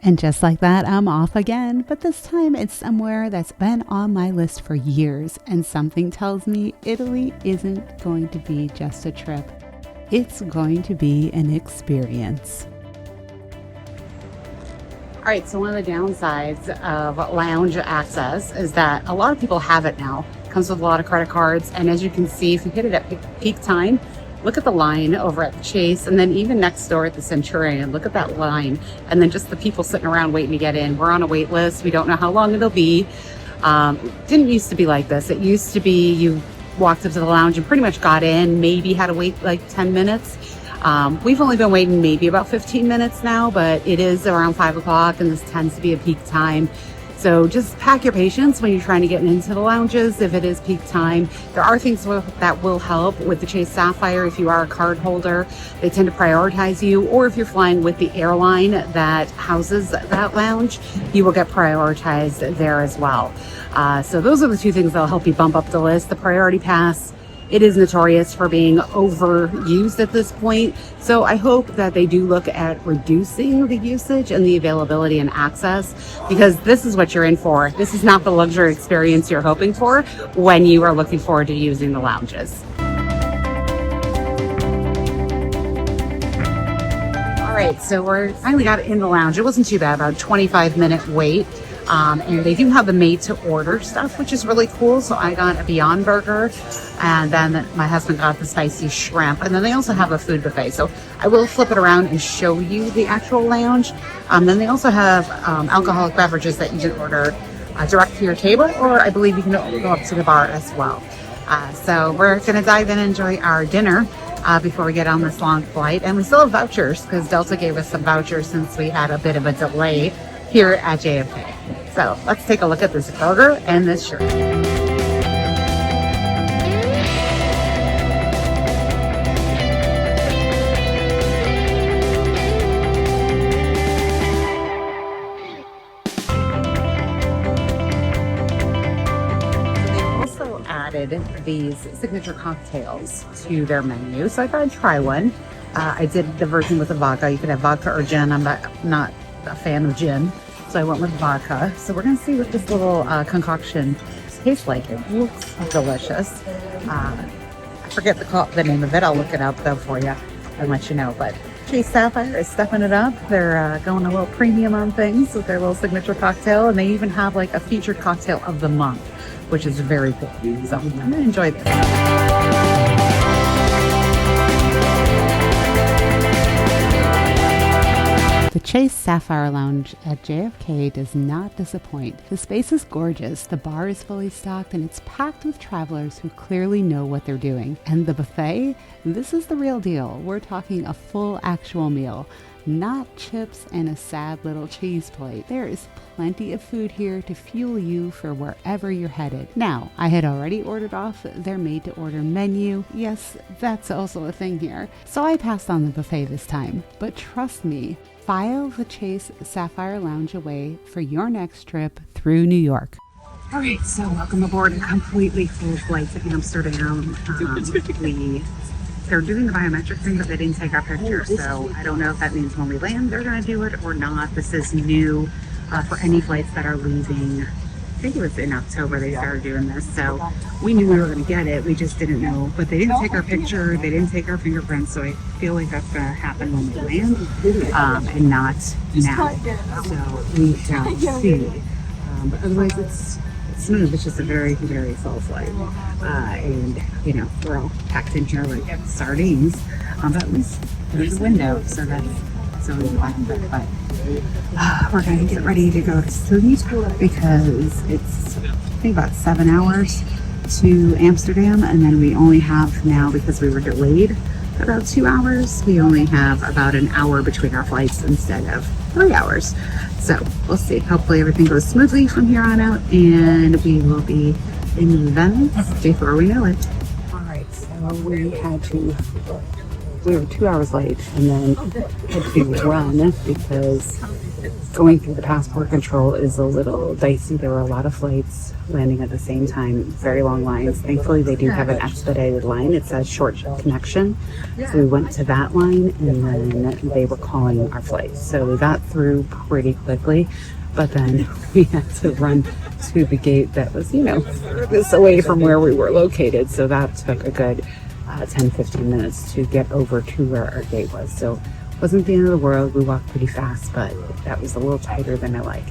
And just like that, I'm off again, but this time it's somewhere that's been on my list for years, and something tells me Italy isn't going to be just a trip. It's going to be an experience. All right, so one of the downsides of lounge access is that a lot of people have it now. It comes with a lot of credit cards, and as you can see, if you hit it at peak time, look at the line over at the Chase, and then even next door at the Centurion, look at that line, and then just the people sitting around waiting to get in. We're on a wait list. We don't know how long it'll be. Didn't used to be like this. It used to be you walked up to the lounge and pretty much got in, maybe had to wait like 10 minutes. We've only been waiting maybe about 15 minutes now, but it is around 5 o'clock, and this tends to be a peak time. So just pack your patience when you're trying to get into the lounges if it is peak time. There are things that will help with the Chase Sapphire. If you are a card holder, they tend to prioritize you, or if you're flying with the airline that houses that lounge, you will get prioritized there as well. So those are the two things that'll help you bump up the list. The priority pass, it is notorious for being overused at this point. So I hope that they do look at reducing the usage and the availability and access, because this is what you're in for. This is not the luxury experience you're hoping for when you are looking forward to using the lounges. All right, so we finally got in the lounge. It wasn't too bad, about a 25-minute wait. And they do have the made to order stuff, which is really cool. So I got a Beyond Burger, and then my husband got the spicy shrimp, and then they also have a food buffet. So I will flip it around and show you the actual lounge. Then they also have alcoholic beverages that you can order direct to your table, or I believe you can go up to the bar as well. So we're going to dive in and enjoy our dinner before we get on this long flight. And we still have vouchers because Delta gave us some vouchers since we had a bit of a delay here at JFK. So let's take a look at this burger and this shrimp. Added these signature cocktails to their menu, so I thought I'd try one. I did the version with the vodka. You can have vodka or gin. I'm not a fan of gin, so I went with vodka. So we're gonna see what this little concoction tastes like. It looks delicious. I forget the name of it. I'll look it up though for you and let you know. But Chase Sapphire is stepping it up. They're going a little premium on things with their little signature cocktail, and they even have like a featured cocktail of the month, which is very cool. So I'm gonna enjoy this. The Chase Sapphire Lounge at JFK does not disappoint. The space is gorgeous, the bar is fully stocked, and it's packed with travelers who clearly know what they're doing. And the buffet? This is the real deal. We're talking a full actual meal, not chips and a sad little cheese plate. There is plenty of food here to fuel you for wherever you're headed. Now, I had already ordered off their made-to-order menu. Yes, that's also a thing here. So I passed on the buffet this time. But trust me, file the Chase Sapphire Lounge away for your next trip through New York. All right, so welcome aboard a completely full flight to Amsterdam. They're doing the biometric thing, but they didn't take our picture, so I don't know if that means when we land they're going to do it or not. This is new for any flights that are leaving. I think it was in October they started doing this, so we knew we were going to get it. We just didn't know, but they didn't take our picture, they didn't take our fingerprints, so I feel like that's going to happen when we land, and not now. So we shall see. But otherwise it's smooth. It's just a very, very full flight. And, you know, we're all packed in here like sardines. But at least there's a window, so that's always fun. But we're going to get ready to go to sleep because it's, I think, about 7 hours to Amsterdam. And then we only have now, because we were delayed about 2 hours, we only have about an hour between our flights instead of 3 hours. So we'll see. Hopefully everything goes smoothly from here on out, and we will be in Venice before we know it. All right, so we were 2 hours late and then had to run because Going through the passport control is a little dicey. There were a lot of flights landing at the same time, very long lines. Thankfully, they do have an expedited line. It's a short connection. So we went to that line, and then they were calling our flights. So we got through pretty quickly, but then we had to run to the gate that was, this away from where we were located. So that took a good 10-15 minutes to get over to where our gate was. So wasn't the end of the world. We walked pretty fast, but that was a little tighter than I like.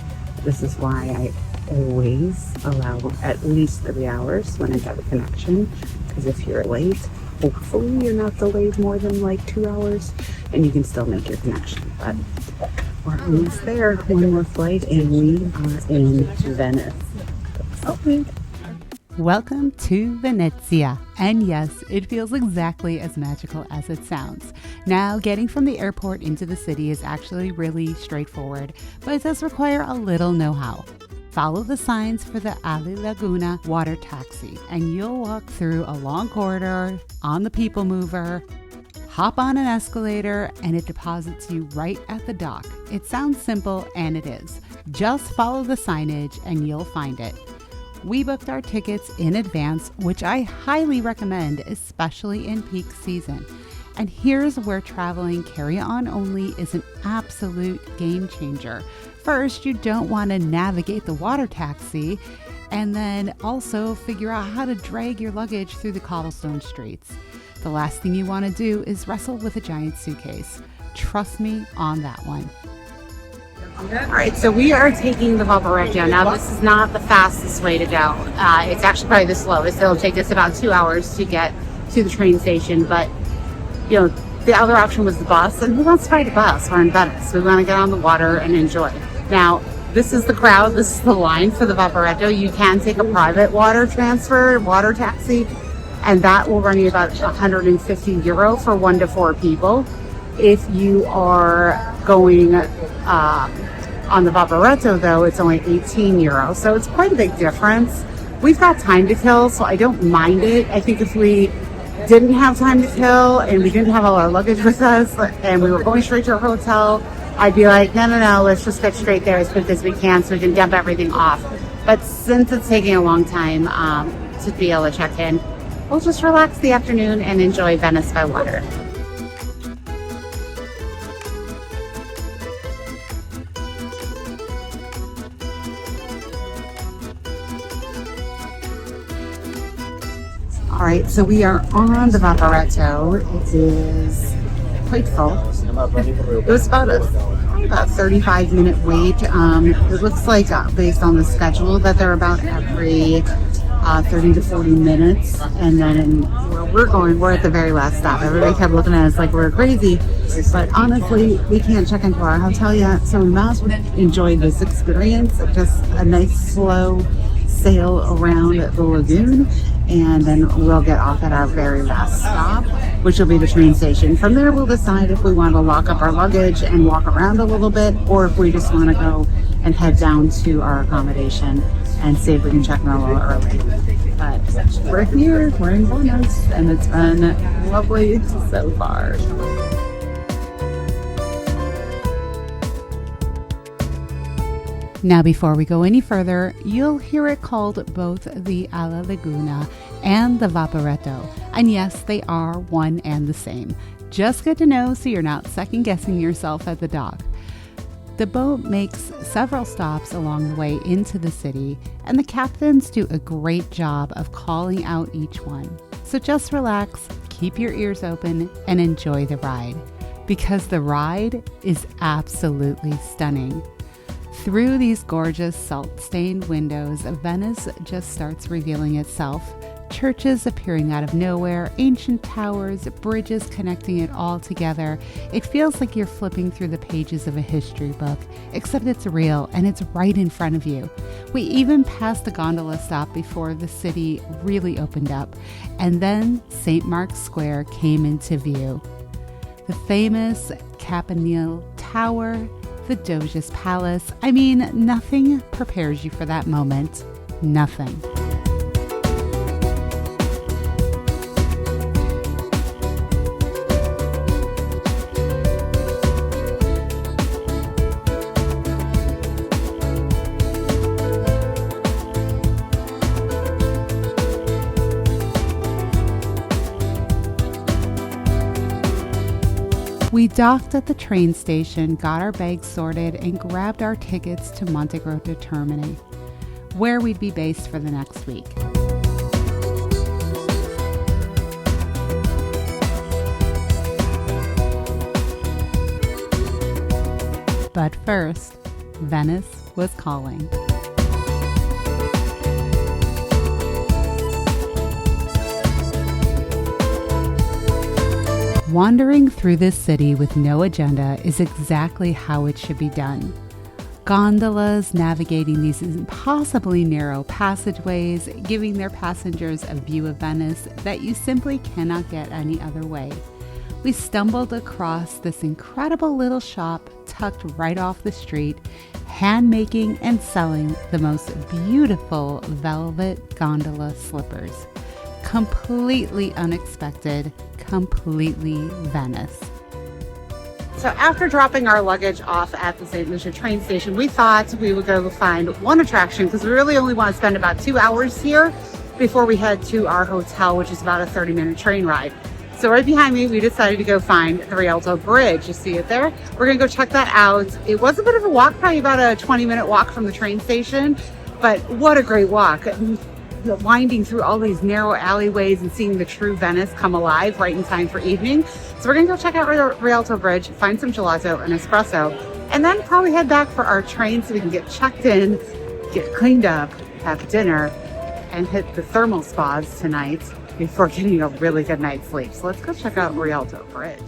This is why I always allow at least 3 hours when I have a connection, because if you're late, hopefully you're not delayed more than like 2 hours and you can still make your connection. But we're almost there. One more flight and we are in Venice. Okay. Welcome to Venezia. And yes, it feels exactly as magical as it sounds. Now, getting from the airport into the city is actually really straightforward, but it does require a little know-how. Follow the signs for the Alilaguna water taxi, and you'll walk through a long corridor on the people mover, hop on an escalator, and it deposits you right at the dock. It sounds simple, and it is. Just follow the signage and you'll find it. We booked our tickets in advance, which I highly recommend, especially in peak season. And here's where traveling carry-on only is an absolute game changer. First, you don't want to navigate the water taxi, and then also figure out how to drag your luggage through the cobblestone streets. The last thing you want to do is wrestle with a giant suitcase. Trust me on that one. All right, so we are taking the Vaporetto. Now, this is not the fastest way to go. It's actually probably the slowest. It'll take us about 2 hours to get to the train station. But, the other option was the bus. And who wants to ride a bus? We're in Venice. We want to get on the water and enjoy. Now, this is the crowd. This is the line for the Vaporetto. You can take a private water taxi, and that will run you about €150 for 1 to 4 people. If you are going on the Vaporetto, though, it's only €18, so it's quite a big difference. We've got time to kill, so I don't mind it. I think if we didn't have time to kill and we didn't have all our luggage with us and we were going straight to a hotel, I'd be like, no, let's just get straight there as quick as we can so we can dump everything off. But since it's taking a long time to be able to check in, we'll just relax the afternoon and enjoy Venice by water. All right, so we are on the Vaporetto. It is quite full. It was about a 35-minute wait. It looks like, based on the schedule, that they're about every 30 to 40 minutes. And then where we're going, we're at the very last stop. Everybody kept looking at us like we're crazy. But honestly, we can't check into our hotel yet, so we might as well enjoy this experience. Just a nice, slow sail around the lagoon, and then we'll get off at our very last stop, which will be the train station. From there, we'll decide if we want to lock up our luggage and walk around a little bit, or if we just want to go and head down to our accommodation and see if we can check in a little early. But we're here, we're in Venice, and it's been lovely so far. Now, before we go any further, you'll hear it called both the Alilaguna and the Vaporetto. And yes, they are one and the same. Just good to know so you're not second guessing yourself at the dock. The boat makes several stops along the way into the city, and the captains do a great job of calling out each one. So just relax, keep your ears open, and enjoy the ride. Because the ride is absolutely stunning. Through these gorgeous salt-stained windows, Venice just starts revealing itself. Churches appearing out of nowhere, ancient towers, bridges connecting it all together. It feels like you're flipping through the pages of a history book, except it's real and it's right in front of you. We even passed a gondola stop before the city really opened up, and then St. Mark's Square came into view. The famous Campanile Tower, the Doge's Palace. I mean, nothing prepares you for that moment. Nothing. We docked at the train station, got our bags sorted, and grabbed our tickets to Montegrotto Terme, where we'd be based for the next week. But first, Venice was calling. Wandering through this city with no agenda is exactly how it should be done. Gondolas navigating these impossibly narrow passageways, giving their passengers a view of Venice that you simply cannot get any other way. We stumbled across this incredible little shop tucked right off the street, hand making and selling the most beautiful velvet gondola slippers. Completely unexpected, completely Venice. So after dropping our luggage off at the St. Lucia train station, we thought we would go find one attraction because we really only want to spend about 2 hours here before we head to our hotel, which is about a 30-minute train ride. So right behind me, we decided to go find the Rialto Bridge. You see it there? We're gonna go check that out. It was a bit of a walk, probably about a 20-minute walk from the train station, but what a great walk. Winding through all these narrow alleyways and seeing the true Venice come alive right in time for evening. So we're gonna go check out Rialto Bridge, find some gelato and espresso, and then probably head back for our train so we can get checked in, get cleaned up, have dinner, and hit the thermal spas tonight before getting a really good night's sleep. So let's go check out Rialto Bridge.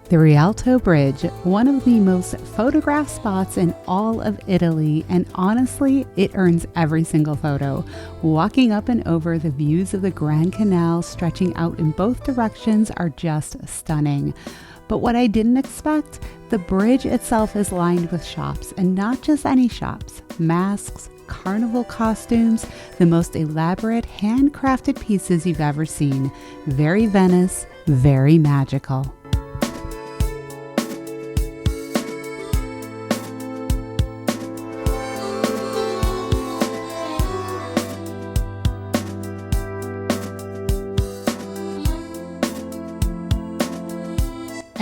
The Rialto Bridge, one of the most photographed spots in all of Italy, and honestly, it earns every single photo. Walking up and over the views of the Grand Canal stretching out in both directions are just stunning. But what I didn't expect, the bridge itself is lined with shops, and not just any shops. Masks, carnival costumes, the most elaborate handcrafted pieces you've ever seen. Very Venice, very magical.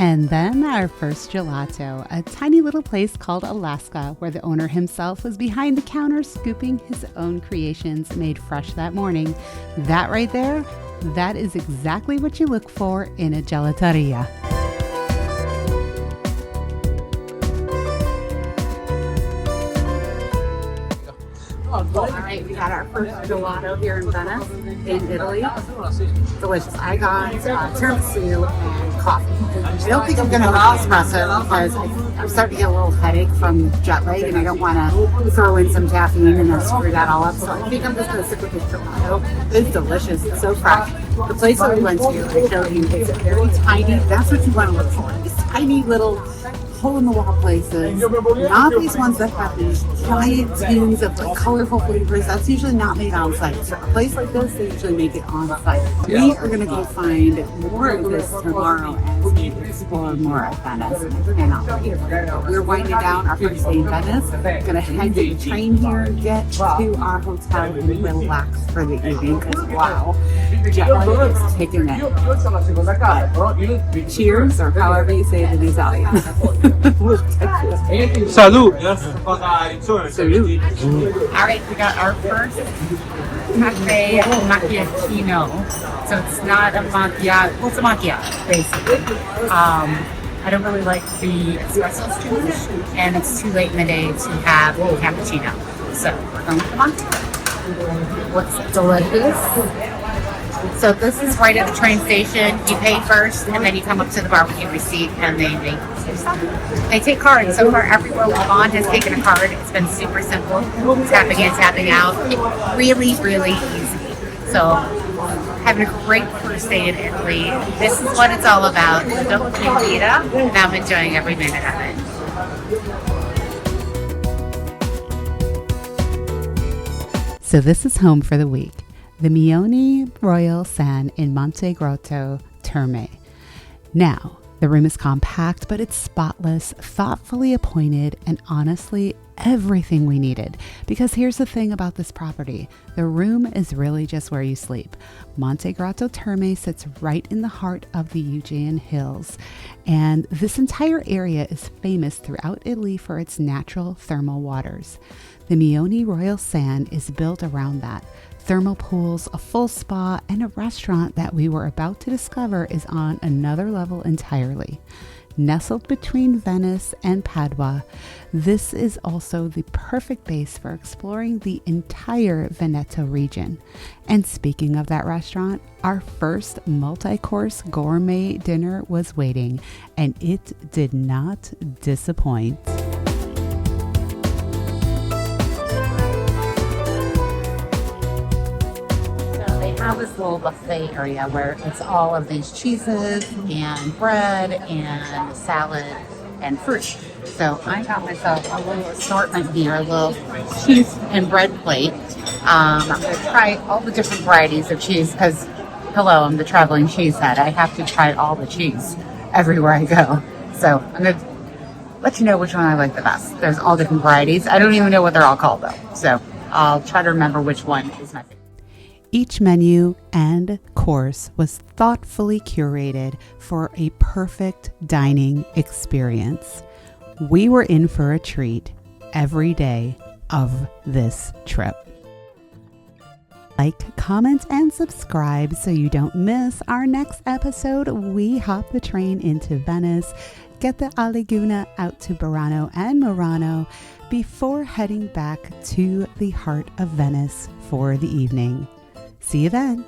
And then our first gelato, a tiny little place called Alaska, where the owner himself was behind the counter scooping his own creations made fresh that morning. That right there, that is exactly what you look for in a gelateria. All right, we got our first gelato here in Venice, in Italy. Delicious. I got tiramisu and coffee. I don't think I'm going to have espresso because I'm starting to get a little headache from jet lag and I don't want to throw in some caffeine and then screw that all up. So I think I'm just going to stick with this gelato. It's delicious. It's so fresh. The place that we went to, I showed you, it's very tiny. That's what you want to look for. These tiny little hole-in-the-wall places, not these ones that have these giant tins of like colorful flavors. That's usually not made on site. So a place like this, they usually make it on site. We are going to go find more of this tomorrow as we explore more of Venice. I cannot wait. We're winding down our first day in Venice. We're going to head to the train here, get to our hotel, and relax for the evening because wow, jet lag is taking it. But cheers, or however you say it in Italian. Salud. All right, we got our first cafe macchiato. So it's not a macchiato, well, it's a macchiato, basically. I don't really like the espressos too much, and it's too late in the day to have a cappuccino. So we're going with the macchiato. Looks delicious. So this is right at the train station. You pay first, and then you come up to the bar with your receipt, and they make your stuff. They take cards. So far, everywhere we've gone has taken a card. It's been super simple. Tapping in, tapping out. Really, really easy. So having a great first day in Italy. This is what it's all about. Don't repeat it, and I'm enjoying every minute of it. So this is home for the week. The Mioni Royal San in Montegrotto Terme. Now, the room is compact, but it's spotless, thoughtfully appointed, and honestly, everything we needed. Because here's the thing about this property. The room is really just where you sleep. Montegrotto Terme sits right in the heart of the Euganean Hills. And this entire area is famous throughout Italy for its natural thermal waters. The Mioni Royal San is built around that. Thermal pools, a full spa, and a restaurant that we were about to discover is on another level entirely. Nestled between Venice and Padua, this is also the perfect base for exploring the entire Veneto region. And speaking of that restaurant, our first multi-course gourmet dinner was waiting, and it did not disappoint. Have this little buffet area where it's all of these cheeses and bread and salad and fruit. So I got myself a little assortment here, a little cheese and bread plate. I'm going to try all the different varieties of cheese because, hello, I'm the traveling cheese head. I have to try all the cheese everywhere I go. So I'm going to let you know which one I like the best. There's all different varieties. I don't even know what they're all called though. So I'll try to remember which one is my favorite. Each menu and course was thoughtfully curated for a perfect dining experience. We were in for a treat every day of this trip. Like, comment, and subscribe so you don't miss our next episode. We hop the train into Venice, get the Alilaguna out to Burano and Murano before heading back to the heart of Venice for the evening. See you then.